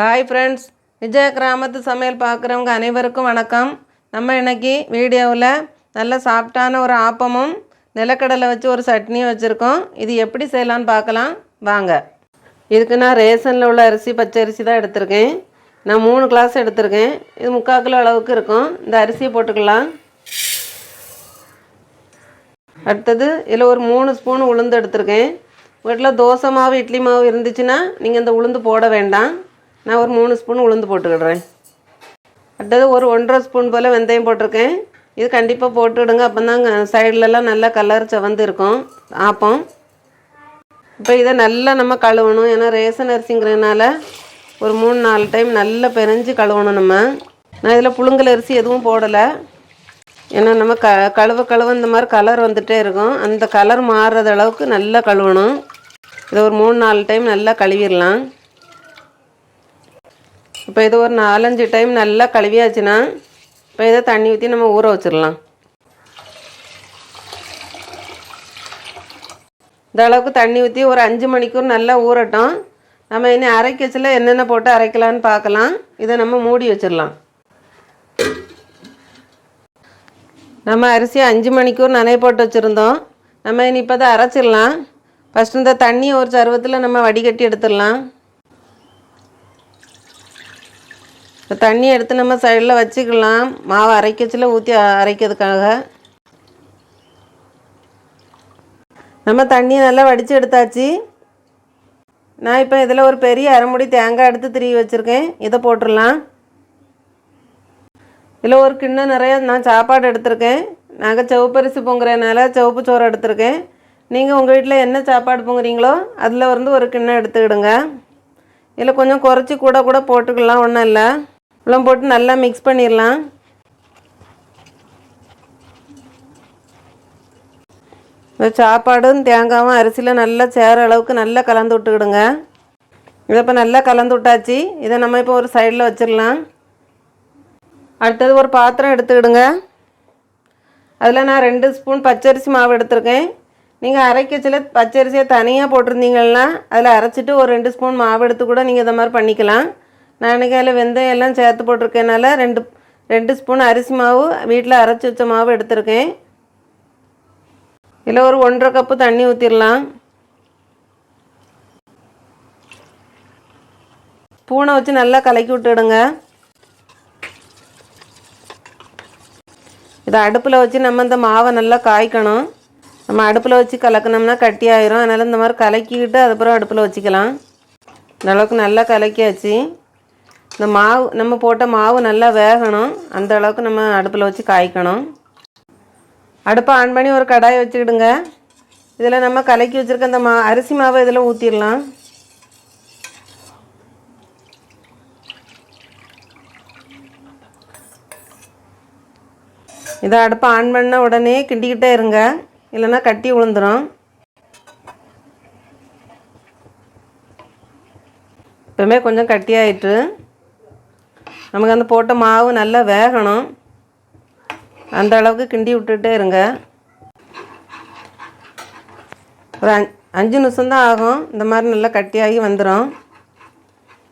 Hi friends, Vijaya கிராமத்து சமையல் பார்க்குறவங்க அனைவருக்கும் வணக்கம். நம்ம இன்றைக்கி வீடியோவில் நல்ல சாஃப்டான ஒரு ஆப்பமும் நிலக்கடலை வச்சு ஒரு சட்னியும் வச்சுருக்கோம். இது எப்படி செய்யலான்னு பார்க்கலாம் வாங்க. இதுக்கு நான் ரேஷனில் உள்ள அரிசி பச்சரிசி தான் எடுத்திருக்கேன். நான் 3 கிளாஸ் எடுத்திருக்கேன். இது 3/4 கிலோ அளவுக்கு இருக்கும். இந்த அரிசியை போட்டுக்கலாம். அடுத்தது இதில் ஒரு 3 ஸ்பூன் உளுந்து எடுத்திருக்கேன். வீட்டில் தோசை மாவு இட்லி மாவு இருந்துச்சுன்னா நீங்கள் இந்த உளுந்து போட வேண்டாம். நான் ஒரு 3 ஸ்பூன் உளுந்து போட்டுக்கிடுறேன். அடுத்தது ஒரு 1.5 ஸ்பூன் போல் வெந்தயம் போட்டிருக்கேன். இது கண்டிப்பாக போட்டுவிடுங்க, அப்போ தான் சைட்லலாம் நல்லா கலர் செவந்து இருக்கும் ஆப்பம். இப்போ இதை நல்லா நம்ம கழுவணும். ஏன்னா ரேஷன் அரிசிங்கிறதுனால ஒரு 3-4 டைம் நல்லா பெரிஞ்சு கழுவணும். நான் இதில் புழுங்கல் அரிசி எதுவும் போடலை. ஏன்னா நம்ம கழுவ இந்த மாதிரி கலர் வந்துகிட்டே இருக்கும். அந்த கலர் மாறுறது அளவுக்கு நல்லா கழுவணும். இதை ஒரு 3-4 டைம் நல்லா கழுவிடலாம். இப்போ இது ஒரு 4-5 டைம் நல்லா கழுவியாச்சுன்னா இப்போ இதை தண்ணி ஊற்றி நம்ம ஊற வச்சிடலாம். இந்த அளவுக்கு தண்ணி ஊற்றி ஒரு 5 மணிக்கூர் நல்லா ஊறட்டும். நம்ம இனி அரைக்கச்சில் என்னென்ன போட்டு அரைக்கலான்னு பார்க்கலாம். இதை நம்ம மூடி வச்சிடலாம். நம்ம அரிசி 5 மணிக்கூர் நனைய போட்டு வச்சுருந்தோம். நம்ம இனி இப்போ தான் அரைச்சிடலாம். ஃபஸ்ட்டு இந்த தண்ணியை ஒரு சருவத்தில் நம்ம வடிகட்டி எடுத்துடலாம். இப்போ தண்ணி எடுத்து நம்ம சைடில் வச்சுக்கலாம். மாவு அரைக்கச்சில் ஊற்றி அரைக்கிறதுக்காக. நம்ம தண்ணியை நல்லா வடித்து எடுத்தாச்சு. நான் இப்போ இதில் ஒரு பெரிய அரைமுடி தேங்காய் எடுத்து திருவி வச்சுருக்கேன். இதை போட்டுடலாம். இதில் ஒரு கிண்ணம் நிறைய நான் சாப்பாடு எடுத்திருக்கேன். நாங்கள் சிவப்பரிசி பொங்குறதுனால சிவப்பு சோறு எடுத்திருக்கேன். நீங்கள் உங்கள் வீட்டில் என்ன சாப்பாடு பொங்குறீங்களோ அதில் ஒரு கிண்ணம் எடுத்துக்கிடுங்க. இதில் கொஞ்சம் குறைச்சி கூட போட்டுக்கலாம், ஒன்றும் இல்லை. இவ்வளோ போட்டு நல்லா மிக்ஸ் பண்ணிடலாம். இந்த சாப்பாடும் தேங்காயும் அரிசியில் நல்லா சேர அளவுக்கு நல்லா கலந்து விட்டுக்கிடுங்க. இதை இப்போ நல்லா கலந்து விட்டாச்சு. இதை நம்ம இப்போ ஒரு சைடில் வச்சிடலாம். அடுத்தது ஒரு பாத்திரம் எடுத்துக்கிடுங்க. அதில் நான் 2 ஸ்பூன் பச்சரிசி மாவு எடுத்திருக்கேன். நீங்கள் அரைக்கச்சில் பச்சரிசியை தனியாக போட்டிருந்தீங்கன்னா அதில் அரைச்சிட்டு ஒரு 2 ஸ்பூன் மாவு எடுத்து கூட நீங்கள் இதை மாதிரி பண்ணிக்கலாம். நான் இன்றைக்கி அதில் வெந்தயம் எல்லாம் சேர்த்து போட்டிருக்கேனால 2 ஸ்பூன் அரிசி மாவு வீட்டில் அரைச்சி வச்ச மாவு எடுத்திருக்கேன். இதில் ஒரு 1.5 கப்பு தண்ணி ஊற்றிடலாம். ஸ்பூனை வச்சு நல்லா கலக்கி விட்டுடுங்க. இதை அடுப்பில் வச்சு நம்ம இந்த மாவை நல்லா காய்க்கணும். நம்ம அடுப்பில் வச்சு கலக்கணும்னா கட்டி ஆயிரும். அதனால் இந்த மாதிரி கலக்கிக்கிட்டு அதுக்கப்புறம் அடுப்பில் வச்சுக்கலாம். இந்த அளவுக்கு நல்லா கலக்கியாச்சு. இந்த மாவு நம்ம போட்ட மாவு நல்லா வேகணும். அந்த அளவுக்கு நம்ம அடுப்பில் வச்சு காய்க்கணும். அடுப்பை ஆன் பண்ணி ஒரு கடாயை வச்சுக்கிடுங்க. இதில் நம்ம கலக்கி வச்சுருக்க அந்த அரிசி மாவை இதில் ஊற்றிடலாம். இதை அடுப்பை ஆன் பண்ண உடனே கிண்டிக்கிட்டே இருங்க, இல்லைன்னா கட்டி விழுந்துடும். இப்போமே கொஞ்சம் கட்டியாயிட்டு நமக்கு அந்த போட்ட மாவு நல்லா வேகணும். அந்த அளவுக்கு கிண்டி விட்டுட்டே இருங்க. ஒரு 5 நிமிஷம் தான் ஆகும். இந்த மாதிரி நல்லா கட்டியாகி வந்துடும்.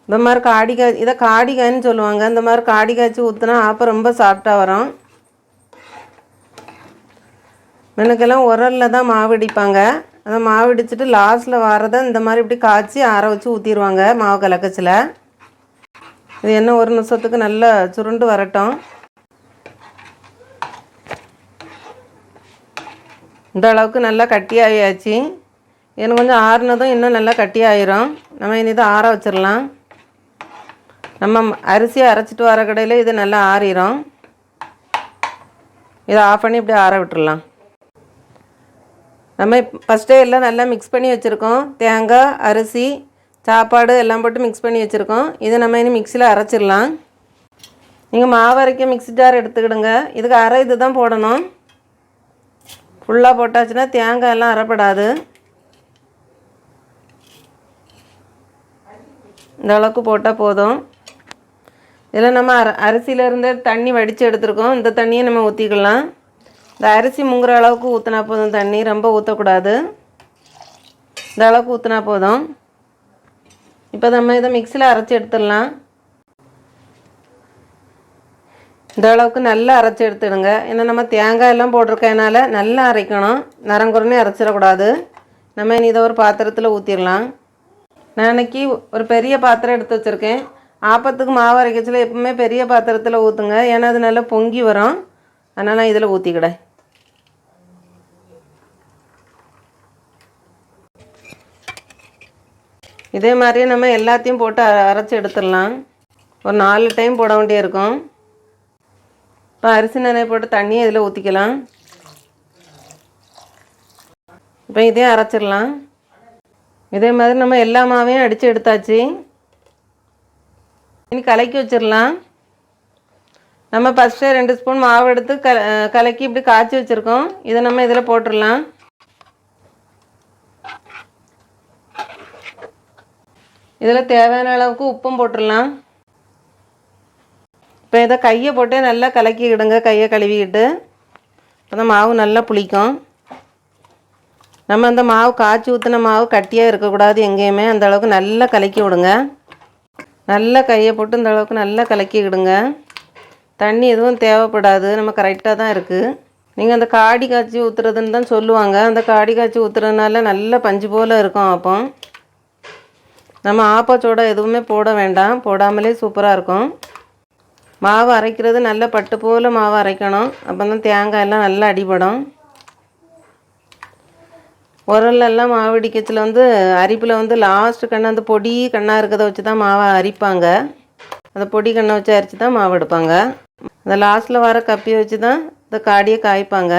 இந்த மாதிரி இதை காடிக்காய்ன்னு சொல்லுவாங்க. இந்த மாதிரி காடி காய்ச்சி ஊற்றினா ஆப்பம் ரொம்ப சாஃப்டாக வரும். எனக்கெல்லாம் உரலில் தான் மாவு இடிப்பாங்க. அதை மாவு இடிச்சிட்டு லாஸ்ட்டில் வரதை இந்த மாதிரி இப்படி காய்ச்சி ஆற வச்சு ஊற்றிடுவாங்க மாவு கலக்கச்சில். இது என்ன 1 நிமிஷத்துக்கு நல்லா சுருண்டு வரட்டும். இந்த அளவுக்கு நல்லா கட்டி ஆகியாச்சு. எனக்கு கொஞ்சம் ஆறுனதும் இன்னும் நல்லா கட்டி ஆயிரும். நம்ம இனி இதை ஆற வச்சிடலாம். நம்ம அரிசியை அரைச்சிட்டு வர கடையில் இது நல்லா ஆறிடும். இதை ஆஃப் பண்ணி இப்படி ஆற விட்டுடலாம். நம்ம ஃபஸ்ட்டே எல்லாம் நல்லா மிக்ஸ் பண்ணி வச்சுருக்கோம். தேங்காய், அரிசி, சாப்பாடு எல்லாம் போட்டு மிக்ஸ் பண்ணி வச்சுருக்கோம். இதை நம்ம இனி மிக்சியில் அரைச்சிடலாம். நீங்கள் மாவு அரைக்க மிக்ஸி ஜார் எடுத்துக்கிடுங்க. இதுக்கு அரை இது தான் போடணும். ஃபுல்லாக போட்டாச்சுன்னா தேங்காய் எல்லாம் அரைப்படாது. இந்த அளவுக்கு போட்டால் போதும். இதில் நம்ம அரிசியிலேருந்து தண்ணி வடித்து எடுத்துருக்கோம். இந்த தண்ணியை நம்ம ஊற்றிக்கலாம். இந்த அரிசி முங்குற அளவுக்கு ஊற்றினா போதும். தண்ணி ரொம்ப ஊற்றக்கூடாது. இந்த அளவுக்கு ஊற்றினா போதும். இப்போ நம்ம இதை மிக்சியில் அரைச்சி எடுத்துடலாம். இந்த அளவுக்கு நல்லா அரைச்சி எடுத்துடுங்க. ஏன்னா நம்ம தேங்காய் எல்லாம் போட்டிருக்கனால நல்லா அரைக்கணும், நரங்குறனே அரைச்சிடக்கூடாது. நம்ம இனி இதை ஒரு பாத்திரத்தில் ஊற்றிடலாம். நான் இன்றைக்கி ஒரு பெரிய பாத்திரம் எடுத்து வச்சுருக்கேன். ஆப்பத்துக்கு மாவு அரைக்கச்சில் எப்பவுமே பெரிய பாத்திரத்தில் ஊற்றுங்க, ஏன்னா அது நல்லா பொங்கி வரும். அதனால் நான் இதில் ஊற்றிக்கிடேன். இதே மாதிரியே நம்ம எல்லாத்தையும் போட்டு அரைச்சி எடுத்துடலாம். ஒரு 4 டைம் போட வேண்டியிருக்கும். இப்போ அரிசி நனைய போட்டு தண்ணியை இதில் ஊற்றிக்கலாம். இப்போ இதே அரைச்சிடலாம். இதே மாதிரி நம்ம எல்லா மாவையும் அடித்து எடுத்தாச்சு. இனி கலக்கி வச்சிடலாம். நம்ம ஃபஸ்ட்டே 2 ஸ்பூன் மாவு எடுத்து கலக்கி இப்படி காய்ச்சி வச்சுருக்கோம். இதை நம்ம இதில் போட்டுடலாம். இதில் தேவையான அளவுக்கு உப்பும் போட்டுடலாம். இப்போ இதை கையை போட்டு நல்லா கலக்கிக்கிடுங்க. கையை கழுவிக்கிட்டு அந்த மாவு நல்லா புளிக்கும். நம்ம அந்த மாவு காய்ச்சி ஊற்றின மாவு கட்டியாக இருக்கக்கூடாது எங்கேயுமே. அந்த அளவுக்கு நல்லா கலக்கி விடுங்க. நல்லா கையை போட்டு இந்த அளவுக்கு நல்லா கலக்கிக்கிடுங்க. தண்ணி எதுவும் தேவைப்படாது, நம்ம கரெக்டாக தான் இருக்குது. நீங்கள் அந்த காடி காய்ச்சி ஊற்றுறதுன்னு தான் சொல்லுவாங்க. அந்த காடி காய்ச்சி ஊற்றுறதுனால நல்ல பஞ்சு போல் இருக்கும் ஆப்பம். நம்ம ஆப்பச்சோட எதுவுமே போட வேண்டாம், போடாமலே சூப்பராக இருக்கும். மாவு அரைக்கிறது நல்லா பட்டு போல் மாவு அரைக்கணும். அப்போ தான் தேங்காய் எல்லாம் நல்லா அடிபடும். உரல்லெல்லாம் மாவு இடிக்கச்சில் அரிப்பில் லாஸ்ட்டு கண்ணை அந்த பொடி கண்ணாக இருக்கிறத வச்சு தான் மாவை அரிப்பாங்க. அந்த பொடி கண்ணை வச்சு அரித்து தான் மாவு எடுப்பாங்க. அந்த லாஸ்ட்டில் வர கப்பியை வச்சு தான் இந்த காடியை காய்ப்பாங்க.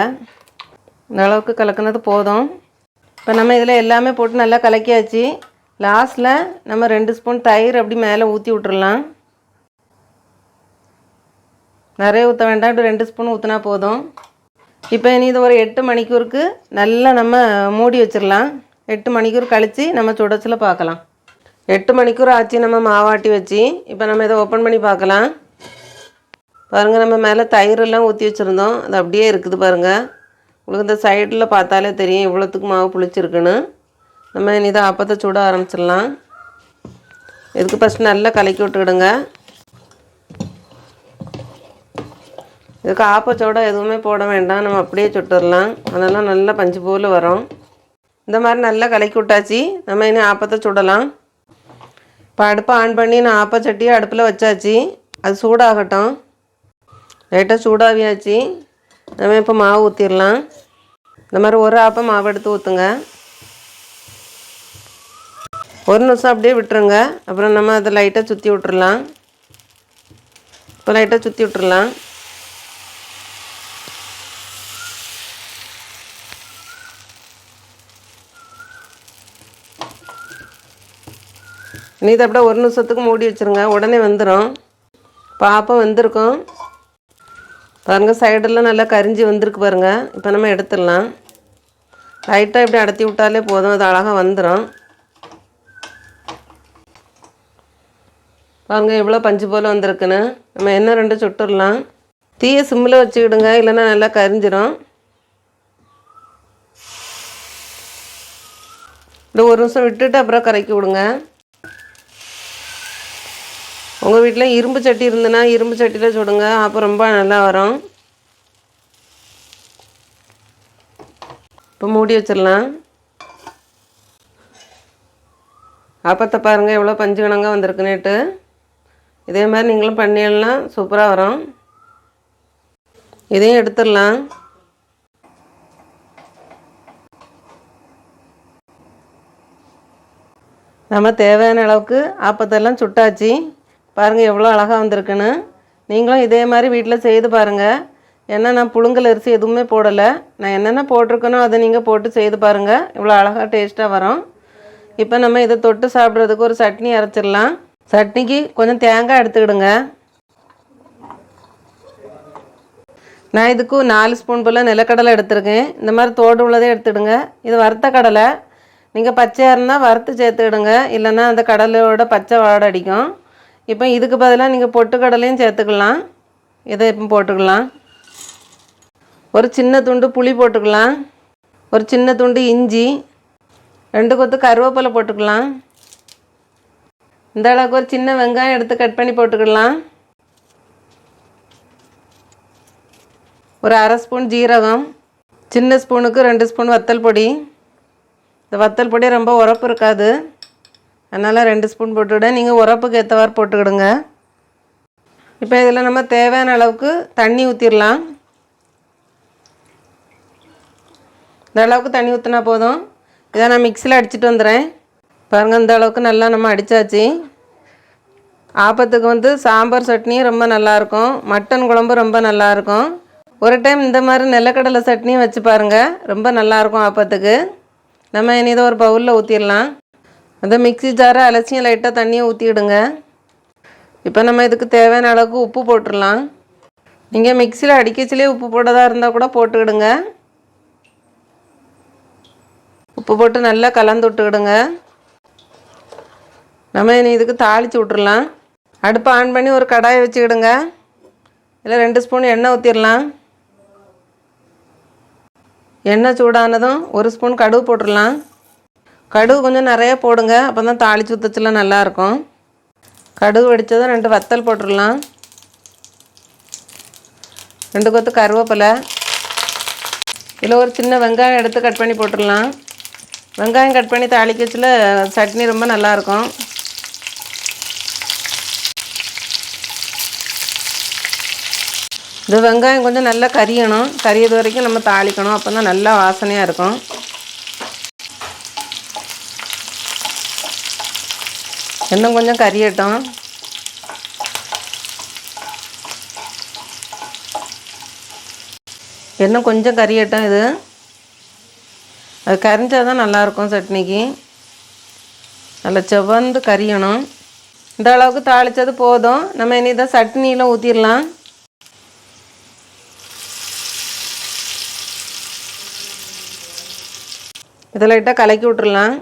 இந்த அளவுக்கு கலக்குனது போதும். இப்போ நம்ம இதில் எல்லாமே போட்டு நல்லா கலக்கியாச்சு. லாஸ்ட்டில் நம்ம 2 ஸ்பூன் தயிர் அப்படி மேலே ஊற்றி விட்டுறலாம். நிறைய ஊற்ற வேண்டாம், இப்படி 2 ஸ்பூன் ஊற்றினா போதும். இப்போ இனி இது ஒரு 8 மணிக்கூருக்கு நல்லா நம்ம மூடி வச்சிடலாம். 8 மணிக்கூர் கழித்து நம்ம சுடச்சில் பார்க்கலாம். 8 மணிக்கூர் ஆச்சு நம்ம மாவாட்டி வச்சு. இப்போ நம்ம இதை ஓப்பன் பண்ணி பார்க்கலாம். பாருங்கள், நம்ம மேலே தயிரெல்லாம் ஊற்றி வச்சுருந்தோம், அது அப்படியே இருக்குது பாருங்கள். உங்களுக்கு இந்த சைடில் பார்த்தாலே தெரியும் இவ்வளோத்துக்கு மாவு புளிச்சிருக்குன்னு. நம்ம இனி இதை அப்பத்தை சுட ஆரம்பிச்சிடலாம். இதுக்கு ஃபஸ்ட்டு நல்லா கலக்கி விட்டுக்கிடுங்க. இதுக்கு ஆப்பச்சோட எதுவுமே போட வேண்டாம், நம்ம அப்படியே சுட்டுடலாம். அதெல்லாம் நல்லா பஞ்சு போல் வரும். இந்த மாதிரி நல்லா கலக்கி விட்டாச்சு. நம்ம இனி ஆப்பத்தை சுடலாம். இப்போ அடுப்பை ஆன் பண்ணி நான் ஆப்பச்சட்டியை அடுப்பில் வச்சாச்சு. அது சூடாகட்டும். லைட்டாக சூடாகியாச்சு. நம்ம இப்போ மாவு ஊற்றிடலாம். இந்த மாதிரி ஒரு ஆப்பம் மாவு எடுத்து ஊற்றுங்க. ஒரு நிமிஷம் அப்படியே விட்டுருங்க. அப்புறம் நம்ம அதை லைட்டாக சுற்றி விட்டுறலாம். இப்போ லைட்டாக சுற்றி விட்டுறலாம். நீ இதை அப்படியே ஒரு நிமிஷத்துக்கு மூடி வச்சுருங்க, உடனே வந்துடும். பாப்பம் வெந்திருக்கும் பாருங்கள். சைடெல்லாம் நல்லா கரிஞ்சி வந்திருக்கு பாருங்கள். இப்போ நம்ம எடுத்துடலாம். லைட்டாக இப்படி அடத்தி விட்டாலே போதும், அது அழகாக வந்துடும். பாருங்கள் எவ்வளோ பஞ்சு போல் வந்திருக்குன்னு. நம்ம என்ன 2 சுட்டுடலாம். தீயை சிம்மில் வச்சுக்கிடுங்க, இல்லைன்னா நல்லா கரிஞ்சிடும். இந்த ஒரு நிமிஷம் விட்டுட்டு அப்புறம் கரைக்கி விடுங்க. உங்கள் வீட்டில் இரும்பு சட்டி இருந்துன்னா இரும்பு சட்டியில் சுடுங்க, அப்போ ரொம்ப நல்லா வரும். இப்போ மூடி வச்சிடலாம். அப்பத்தை பாருங்கள் எவ்வளோ பஞ்சு கணங்க வந்திருக்குன்னுட்டு. இதே மாதிரி நீங்களும் பண்ணிடலாம், சூப்பராக வரும். இதையும் எடுத்துடலாம். நம்ம தேவையான அளவுக்கு ஆப்பத்தெல்லாம் சுட்டாச்சு. பாருங்கள் எவ்வளோ அழகாக வந்திருக்குன்னு. நீங்களும் இதே மாதிரி வீட்டில் செய்து பாருங்கள். ஏன்னா நான் புழுங்கல் அரிசி எதுவுமே போடலை. நான் என்னென்ன போட்டிருக்கனோ அதை நீங்கள் போட்டு செய்து பாருங்கள். இவ்வளோ அழகாக டேஸ்ட்டாக வரும். இப்போ நம்ம இதை தொட்டு சாப்பிட்றதுக்கு ஒரு சட்னி அரைச்சிடலாம். சட்னிக்கு கொஞ்சம் தேங்காய் எடுத்துக்கிடுங்க. நான் இதுக்கு 4 ஸ்பூன் போல் நிலக்கடலை எடுத்துருக்கேன். இந்த மாதிரி தோடு உள்ளதே எடுத்துடுங்க. இது வறுத்த கடலை. நீங்கள் பச்சையாக இருந்தால் வறுத்து சேர்த்துக்கிடுங்க, இல்லைன்னா அந்த கடலையோட பச்சை வாடை அடிக்கும். இப்போ இதுக்கு பதிலாக நீங்கள் பொட்டுக்கடலையும் சேர்த்துக்கலாம். இதை இப்போ போட்டுக்கலாம். ஒரு சின்ன துண்டு புளி போட்டுக்கலாம். ஒரு சின்ன துண்டு இஞ்சி, 2 கொத்து கருவேப்பிலை போட்டுக்கலாம். இந்த அளவுக்கு ஒரு சின்ன வெங்காயம் எடுத்து கட் பண்ணி போட்டுக்கிடலாம். ஒரு அரை ஸ்பூன் ஜீரகம், சின்ன ஸ்பூனுக்கு 2 ஸ்பூன் வத்தல் பொடி. இந்த வத்தல் பொடி ரொம்ப உரப்பு இருக்காது, அதனால் 2 ஸ்பூன் போட்டுவிட. நீங்கள் உரப்புக்கு ஏற்றவாறு போட்டுக்கிடுங்க. இப்போ இதில் நம்ம தேவையான அளவுக்கு தண்ணி ஊற்றிடலாம். இந்த அளவுக்கு தண்ணி ஊற்றினா போதும். இதை நான் மிக்சியில் அடிச்சுட்டு வந்துடுறேன். பாருங்கள், இந்த அளவுக்கு நல்லா நம்ம அடித்தாச்சு. ஆப்பத்துக்கு சாம்பார் சட்னியும் ரொம்ப நல்லாயிருக்கும், மட்டன் குழம்பு ரொம்ப நல்லாயிருக்கும். ஒரு டைம் இந்த மாதிரி நிலக்கடலை சட்னியும் வச்சு பாருங்கள், ரொம்ப நல்லாயிருக்கும் ஆப்பத்துக்கு. நம்ம இனி இதை ஒரு பவுலில் ஊற்றிடலாம். அந்த மிக்சி ஜாரை அலசியும் லைட்டாக தண்ணியை ஊற்றிடுங்க. இப்போ நம்ம இதுக்கு தேவையான அளவுக்கு உப்பு போட்டுடலாம். நீங்கள் மிக்சியில் அடிக்கச்சிலே உப்பு போட்டதாக இருந்தால் கூட போட்டுக்கிடுங்க. உப்பு போட்டு நல்லா கலந்து விட்டுக்கிடுங்க. நம்ம இனி இதுக்கு தாளித்து விட்டுடலாம். அடுப்பை ஆன் பண்ணி ஒரு கடாயை வச்சுக்கிடுங்க. இதில் 2 ஸ்பூன் எண்ணெய் ஊற்றிடலாம். எண்ணெய் சூடானதும் 1 ஸ்பூன் கடுகு போட்டுடலாம். கடுகு கொஞ்சம் நிறைய போடுங்க, அப்போ தான் தாளித்து ஊற்றச்சிலாம் நல்லாயிருக்கும். கடுகு வெடித்ததும் 2 வத்தல் போட்டுடலாம். 2 கொத்து கருவேப்பிலை. இதில் ஒரு சின்ன வெங்காயம் எடுத்து கட் பண்ணி போட்டுடலாம். வெங்காயம் கட் பண்ணி தாளிக்கச்சில் சட்னி ரொம்ப நல்லாயிருக்கும். இந்த வெங்காயம் கொஞ்சம் நல்லா கரியணும். கரியது வரைக்கும் நம்ம தாளிக்கணும், அப்போ தான் நல்லா வாசனையாக இருக்கும். இன்னும் கொஞ்சம் கரியட்டும். இன்னும் கொஞ்சம் கரியட்டும். இது அது கரிஞ்சால் தான் நல்லாயிருக்கும் சட்னிக்கு. நல்லா செவந்து கரியணும். இந்த அளவுக்கு தாளித்தது போதும். நம்ம இனி இதை சட்னியில் ஊற்றிடலாம். இதை லைட்டாக கலக்கி விட்டுடலாம்.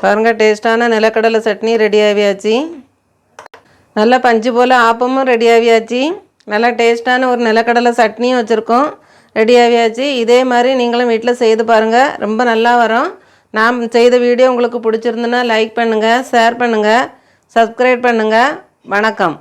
பாருங்கள், டேஸ்ட்டான நிலக்கடலை சட்னி ரெடி ஆகியாச்சு. நல்லா பஞ்சு போல் ஆப்பமும் ரெடி ஆகியாச்சு. நல்லா டேஸ்ட்டான ஒரு நிலக்கடலை சட்னியும் வச்சுருக்கோம், ரெடி ஆகியாச்சு. இதே மாதிரி நீங்களும் வீட்டில் செய்து பாருங்கள், ரொம்ப நல்லா வரும். நான் செய்த வீடியோ உங்களுக்கு பிடிச்சிருந்துன்னா லைக் பண்ணுங்கள், ஷேர் பண்ணுங்கள், சப்ஸ்கிரைப் பண்ணுங்கள். வணக்கம்.